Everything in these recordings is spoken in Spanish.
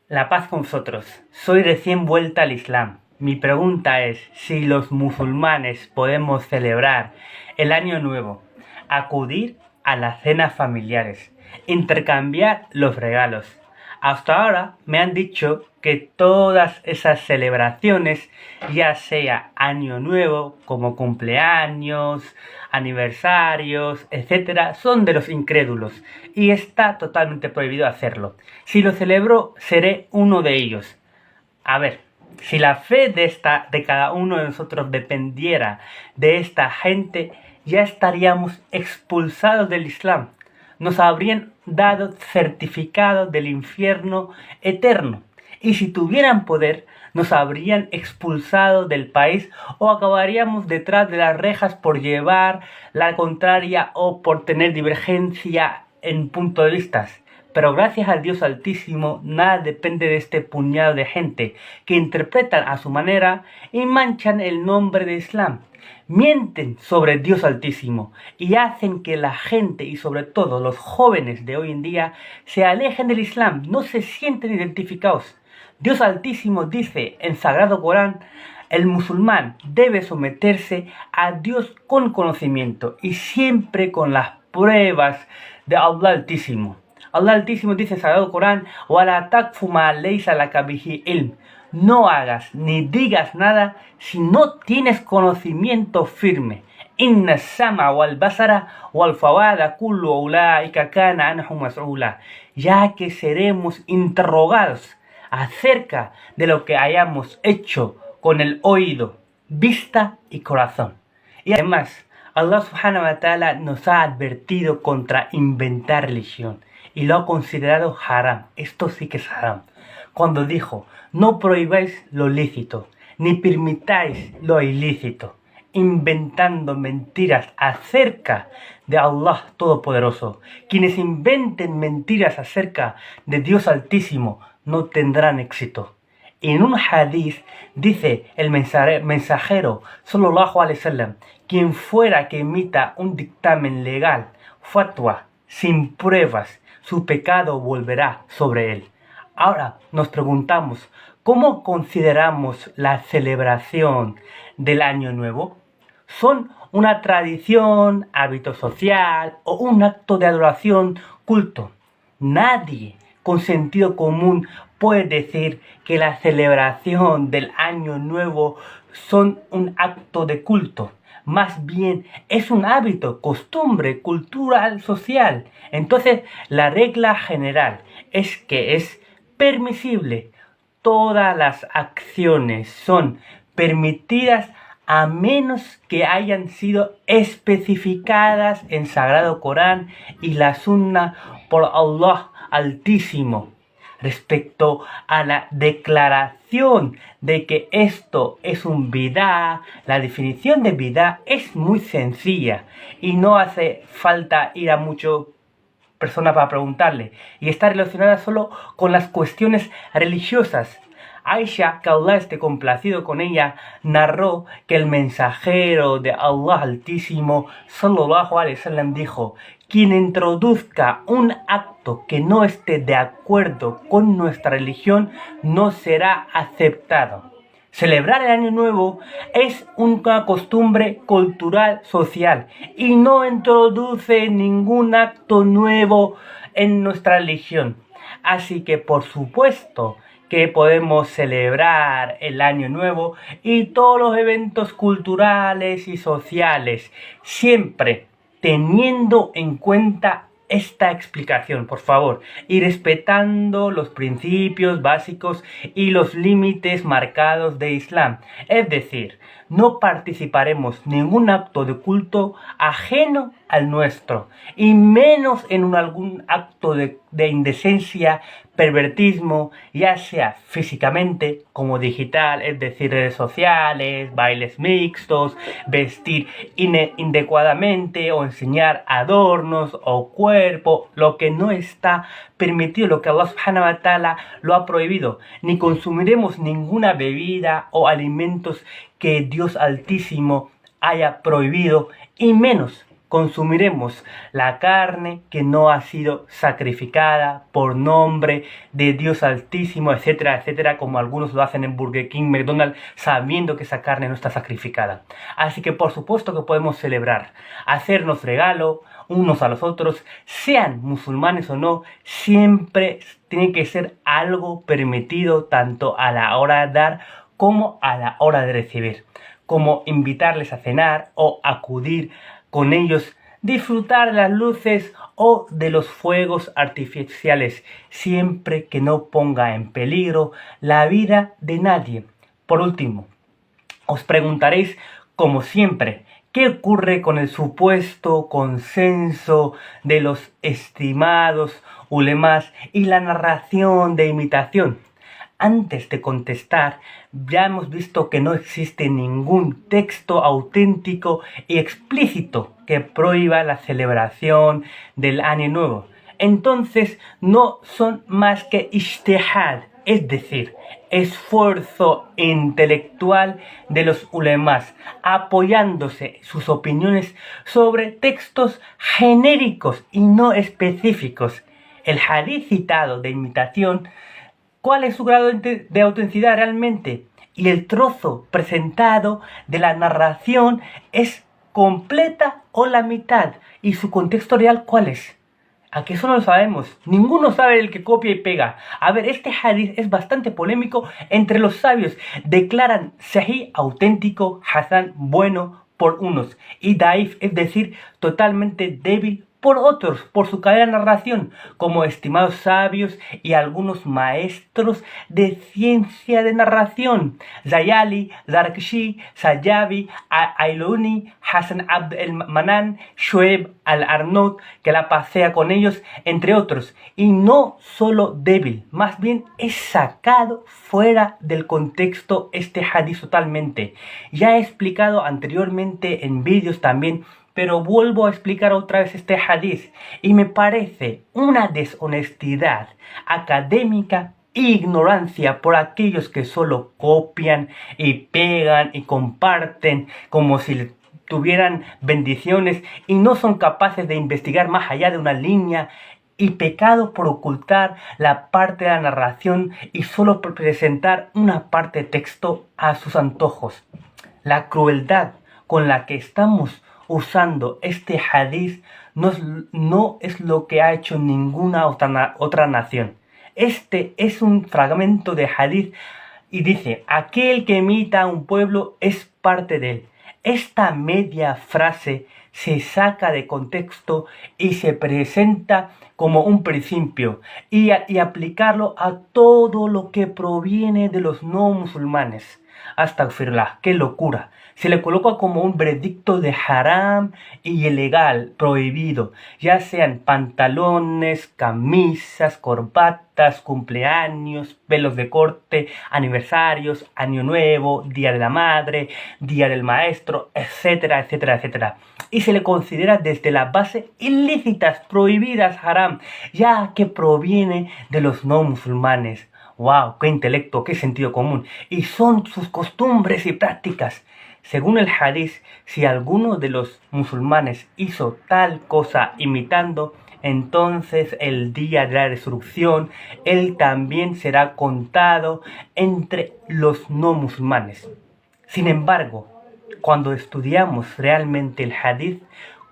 La paz con vosotros. Soy recién vuelta al Islam. Mi pregunta es si los musulmanes podemos celebrar el Año Nuevo, acudir a las cenas familiares, intercambiar los regalos. Hasta ahora me han dicho que todas esas celebraciones, ya sea Año Nuevo, como cumpleaños, aniversarios, etcétera, son de los incrédulos y está totalmente prohibido hacerlo. Si lo celebro, seré uno de ellos. A ver, si la fe de cada uno de nosotros dependiera de esta gente, ya estaríamos expulsados del Islam. Nos habrían dado certificado del infierno eterno. Y si tuvieran poder, nos habrían expulsado del país o acabaríamos detrás de las rejas por llevar la contraria o por tener divergencia en punto de vista. Pero gracias al Dios Altísimo, nada depende de este puñado de gente que interpretan a su manera y manchan el nombre de Islam. Mienten sobre Dios Altísimo y hacen que la gente y sobre todo los jóvenes de hoy en día se alejen del Islam, no se sienten identificados. Dios Altísimo dice en Sagrado Corán: el musulmán debe someterse a Dios con conocimiento y siempre con las pruebas de Allah Altísimo. Allah Altísimo dice en Sagrado Corán: "Wala taqfu ma laysa laka bihi ilm". No hagas ni digas nada si no tienes conocimiento firme. Inna sama wal basara wal fawada kullu ulaika kana anhu mas'ula. Ya que seremos interrogados acerca de lo que hayamos hecho con el oído, vista y corazón. Y además, Allah subhanahu wa ta'ala nos ha advertido contra inventar religión y lo ha considerado haram. Esto sí que es haram. Cuando dijo: no prohibáis lo lícito, ni permitáis lo ilícito, inventando mentiras acerca de Allah Todopoderoso. Quienes inventen mentiras acerca de Dios Altísimo no tendrán éxito. En un hadith dice el mensajero sallallahu alaihi wasallam: quien fuera que emita un dictamen legal, fatwa, sin pruebas, su pecado volverá sobre él. Ahora nos preguntamos, ¿cómo consideramos la celebración del Año Nuevo? ¿Son una tradición, hábito social o un acto de adoración, culto? Nadie con sentido común puede decir que la celebración del Año Nuevo son un acto de culto. Más bien es un hábito, costumbre, cultural, social. Entonces la regla general es que es permisible. Todas las acciones son permitidas a menos que hayan sido especificadas en Sagrado Corán y la Sunna por Allah Altísimo. Respecto a la declaración de que esto es un bidá, la definición de bidá es muy sencilla y no hace falta ir a muchas personas para preguntarle, y está relacionada solo con las cuestiones religiosas. Aisha, que Allah esté complacido con ella, narró que el mensajero de Allah Altísimo sallallahu alaihi wasallam dijo: quien introduzca un acto que no esté de acuerdo con nuestra religión no será aceptado. Celebrar el Año Nuevo es una costumbre cultural social y no introduce ningún acto nuevo en nuestra religión. Así que por supuesto que podemos celebrar el Año Nuevo y todos los eventos culturales y sociales, siempre teniendo en cuenta esta explicación, por favor, y respetando los principios básicos y los límites marcados de Islam. Es decir, no participaremos en ningún acto de culto ajeno al nuestro, y menos en algún acto de indecencia, pervertismo, ya sea físicamente como digital, es decir, redes sociales, bailes mixtos, vestir inadecuadamente o enseñar adornos o cuerpo, lo que no está permitido, lo que Allah subhanahu wa ta'ala lo ha prohibido. Ni consumiremos ninguna bebida o alimentos que Dios Altísimo haya prohibido, y menos consumiremos la carne que no ha sido sacrificada por nombre de Dios Altísimo, etcétera, etcétera, como algunos lo hacen en Burger King, McDonald's, sabiendo que esa carne no está sacrificada. Así que por supuesto que podemos celebrar, hacernos regalo unos a los otros, sean musulmanes o no, siempre tiene que ser algo permitido tanto a la hora de dar como a la hora de recibir, como invitarles a cenar o acudir con ellos, disfrutar de las luces o de los fuegos artificiales, siempre que no ponga en peligro la vida de nadie. Por último, os preguntaréis, como siempre, ¿qué ocurre con el supuesto consenso de los estimados ulemas y la narración de imitación? Antes de contestar, ya hemos visto que no existe ningún texto auténtico y explícito que prohíba la celebración del Año Nuevo. Entonces, no son más que ijtihad, es decir, esfuerzo intelectual de los ulemas, apoyándose sus opiniones sobre textos genéricos y no específicos. El hadith citado de imitación, ¿cuál es su grado de autenticidad realmente? Y el trozo presentado de la narración es completa o la mitad. ¿Y su contexto real cuál es? Aquí eso no lo sabemos. Ninguno sabe el que copia y pega. A ver, este hadith es bastante polémico entre los sabios. Declaran sahih, auténtico, hasan, bueno por unos, y daif, es decir, totalmente débil por otros, por su cadena de narración, como estimados sabios y algunos maestros de ciencia de narración, Zayali, Zarkashi, Sayabi, Ailuni, Hassan Abd el-Manan, Shoaib al-Arnaud, que la pasea con ellos, entre otros. Y no solo débil, más bien es sacado fuera del contexto este hadith totalmente. Ya he explicado anteriormente en vídeos también, pero vuelvo a explicar otra vez este hadith y me parece una deshonestidad académica e ignorancia por aquellos que solo copian y pegan y comparten como si tuvieran bendiciones y no son capaces de investigar más allá de una línea, y pecado por ocultar la parte de la narración y solo por presentar una parte de texto a sus antojos. La crueldad con la que estamos usando este hadith no es lo que ha hecho ninguna otra nación. Este es un fragmento de hadith y dice: aquel que imita a un pueblo es parte de él. Esta media frase se saca de contexto y se presenta como un principio y aplicarlo a todo lo que proviene de los no musulmanes. Astaghfirullah, qué locura. Se le coloca como un veredicto de haram y ilegal, prohibido, ya sean pantalones, camisas, corbatas, cumpleaños, velos de corte, aniversarios, año nuevo, día de la madre, día del maestro, etcétera, etcétera, etcétera. Y se le considera desde la base ilícitas, prohibidas, haram, ya que proviene de los no musulmanes. ¡Wow! ¡Qué intelecto! ¡Qué sentido común! Y son sus costumbres y prácticas. Según el hadith, si alguno de los musulmanes hizo tal cosa imitando, entonces el día de la resurrección, él también será contado entre los no musulmanes. Sin embargo, cuando estudiamos realmente el hadith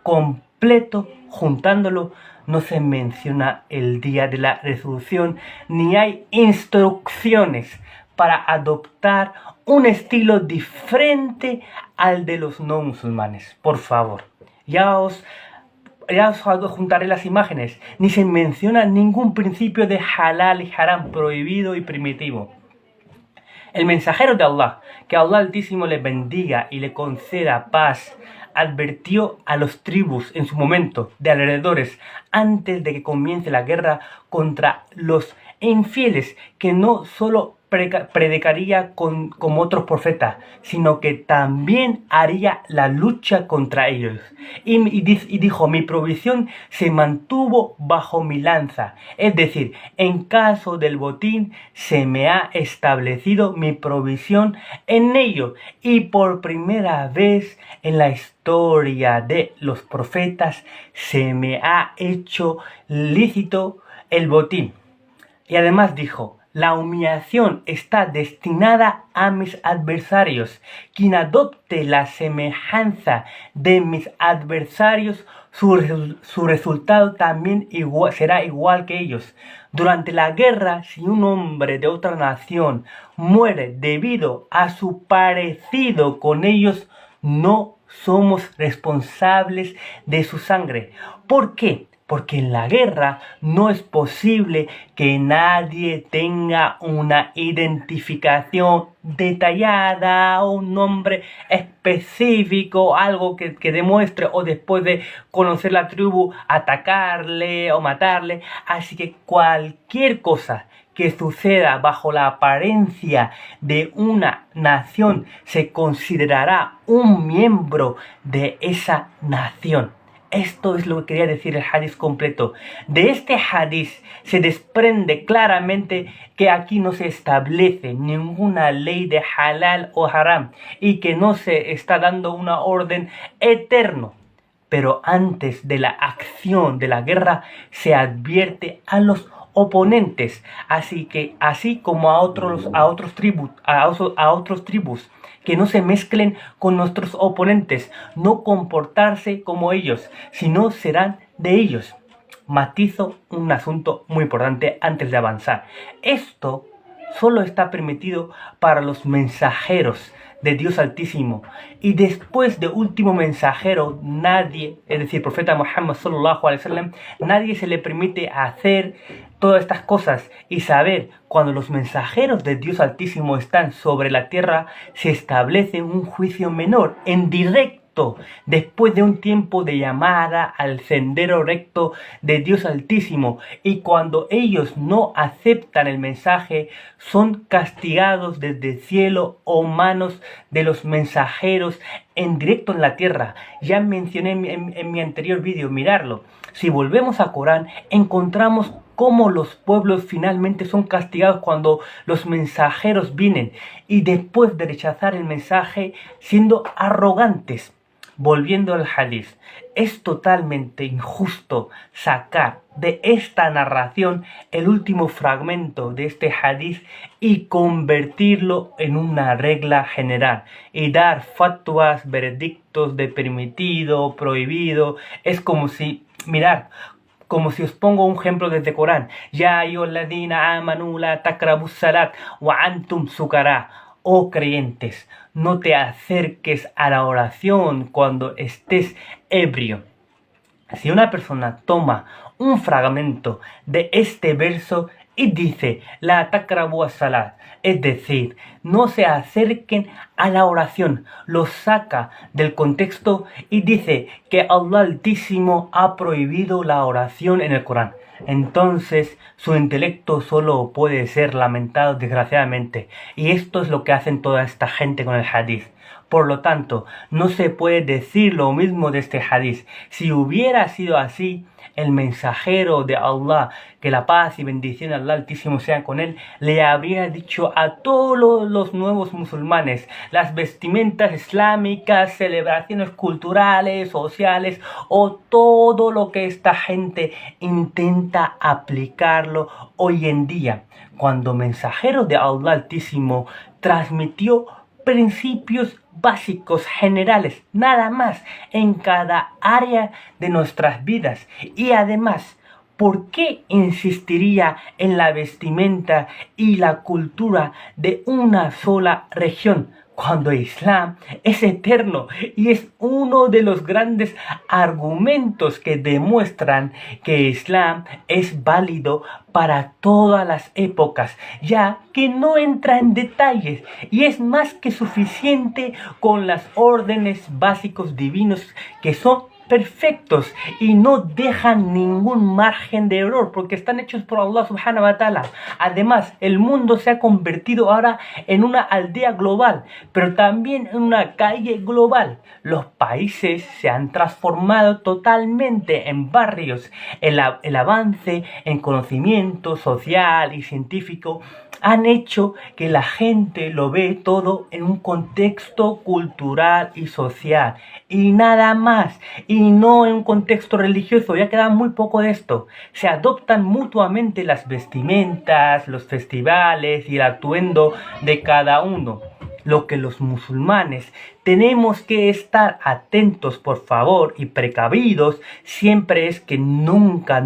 completo, juntándolo, no se menciona el día de la resurrección, ni hay instrucciones para adoptar un estilo diferente al de los no musulmanes. Por favor, ya os juntaré las imágenes. Ni se menciona ningún principio de halal y haram, prohibido y primitivo. El mensajero de Allah, que Allah Altísimo le bendiga y le conceda paz, advirtió a los tribus en su momento de alrededores antes de que comience la guerra contra los infieles, que no solo predicaría como otros profetas, sino que también haría la lucha contra ellos. Y dijo, mi provisión se mantuvo bajo mi lanza. Es decir, en caso del botín se me ha establecido mi provisión en ello. Y por primera vez en la historia de los profetas se me ha hecho lícito el botín. Y además dijo, la humillación está destinada a mis adversarios. Quien adopte la semejanza de mis adversarios, su resultado también será igual que ellos. Durante la guerra, si un hombre de otra nación muere debido a su parecido con ellos, no somos responsables de su sangre. ¿Por qué? Porque en la guerra no es posible que nadie tenga una identificación detallada o un nombre específico, algo que demuestre, o después de conocer la tribu atacarle o matarle. Así que cualquier cosa que suceda bajo la apariencia de una nación se considerará un miembro de esa nación. Esto es lo que quería decir el hadiz completo. De este hadiz se desprende claramente que aquí no se establece ninguna ley de halal o haram y que no se está dando una orden eterna. Pero antes de la acción de la guerra se advierte a los oponentes, así como a otros tribus, que no se mezclen con nuestros oponentes, no comportarse como ellos, sino serán de ellos. Matizo un asunto muy importante antes de avanzar. Esto solo está permitido para los mensajeros de Dios Altísimo, y después de último mensajero nadie, es decir, profeta Muhammad sallallahu alaihi wasallam, nadie se le permite hacer todas estas cosas. Y saber, cuando los mensajeros de Dios Altísimo están sobre la tierra, se establece un juicio menor en directo después de un tiempo de llamada al sendero recto de Dios Altísimo, y cuando ellos no aceptan el mensaje son castigados desde el cielo o manos de los mensajeros en directo en la tierra. Ya mencioné en mi anterior vídeo, mirarlo. Si volvemos a Corán, encontramos cómo los pueblos finalmente son castigados cuando los mensajeros vienen, y después de rechazar el mensaje siendo arrogantes. Volviendo al hadiz, es totalmente injusto sacar de esta narración el último fragmento de este hadiz y convertirlo en una regla general y dar fatwas, veredictos de permitido, prohibido. Es como si, como si os pongo un ejemplo desde Corán. Ya ayyuhalladhina amanu la taqrabus salat wa antum sukara. Oh creyentes, no te acerques a la oración cuando estés ebrio. Si una persona toma un fragmento de este verso y dice la taqrabu as-salat, es decir, no se acerquen a la oración, lo saca del contexto y dice que Allah Altísimo ha prohibido la oración en el Corán, entonces su intelecto solo puede ser lamentado, desgraciadamente. Y esto es lo que hacen toda esta gente con el hadiz. Por lo tanto, no se puede decir lo mismo de este hadiz. Si hubiera sido así, el mensajero de Allah, que la paz y bendición de Allah Altísimo sean con él, le habría dicho a todos los nuevos musulmanes: las vestimentas islámicas, celebraciones culturales, sociales, o todo lo que esta gente intenta aplicarlo hoy en día. Cuando mensajero de Allah Altísimo transmitió principios básicos generales, nada más, en cada área de nuestras vidas. Y además, ¿por qué insistiría en la vestimenta y la cultura de una sola región, cuando Islam es eterno? Y es uno de los grandes argumentos que demuestran que Islam es válido para todas las épocas, ya que no entra en detalles y es más que suficiente con las órdenes básicos divinos, que son perfectos y no dejan ningún margen de error porque están hechos por Allah subhanahu wa ta'ala. Además, el mundo se ha convertido ahora en una aldea global, pero también en una calle global. Los países se han transformado totalmente en barrios. El avance en conocimiento social y científico han hecho que la gente lo ve todo en un contexto cultural y social y nada más, y no en un contexto religioso. Ya queda muy poco de esto. Se adoptan mutuamente las vestimentas, los festivales y el atuendo de cada uno. Lo que los musulmanes tenemos que estar atentos, por favor, y precavidos siempre es que nunca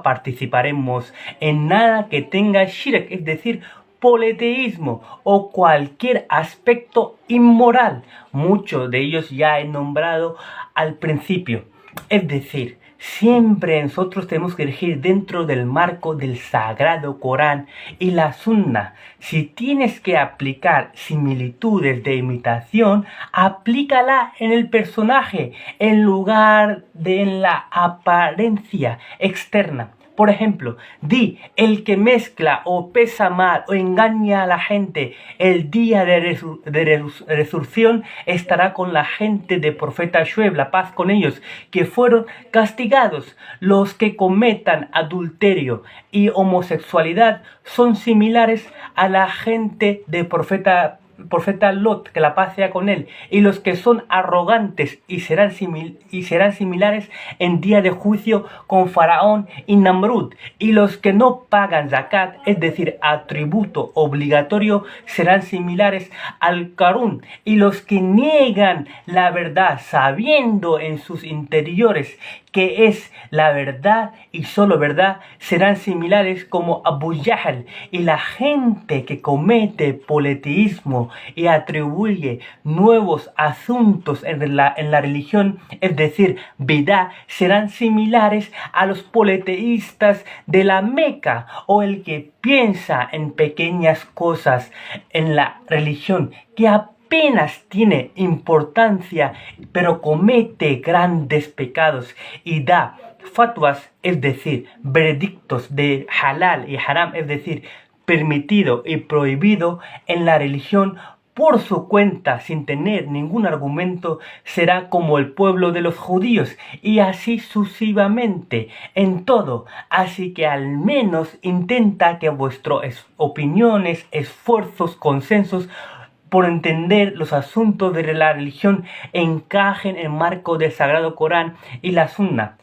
participaremos en nada que tenga shirk, es decir, politeísmo o cualquier aspecto inmoral. Muchos de ellos ya he nombrado al principio. Es decir, siempre nosotros tenemos que elegir dentro del marco del Sagrado Corán y la Sunna. Si tienes que aplicar similitudes de imitación, aplícala en el personaje en lugar de en la apariencia externa. Por ejemplo, di, el que mezcla o pesa mal o engaña a la gente el día de resurrección estará con la gente de profeta Shuaib, la paz con ellos, que fueron castigados. Los que cometan adulterio y homosexualidad son similares a la gente de profeta Lot, que la paz sea con él, y los que son arrogantes y serán similares en día de juicio con Faraón y Namrud, y los que no pagan zakat, es decir, atributo obligatorio, serán similares al Qarún, y los que niegan la verdad sabiendo en sus interiores que es la verdad y solo verdad, serán similares como Abu Jahl, y la gente que comete politeísmo y atribuye nuevos asuntos en la religión, es decir, bidá, serán similares a los politeístas de la Meca, o el que piensa en pequeñas cosas en la religión que apenas tiene importancia, pero comete grandes pecados y da fatwas, es decir, veredictos de halal y haram, es decir, permitido y prohibido en la religión por su cuenta sin tener ningún argumento, será como el pueblo de los judíos y así sucesivamente en todo. Así que al menos intenta que vuestras opiniones, esfuerzos, consensos por entender los asuntos de la religión encajen en el marco del Sagrado Corán y la Sunna.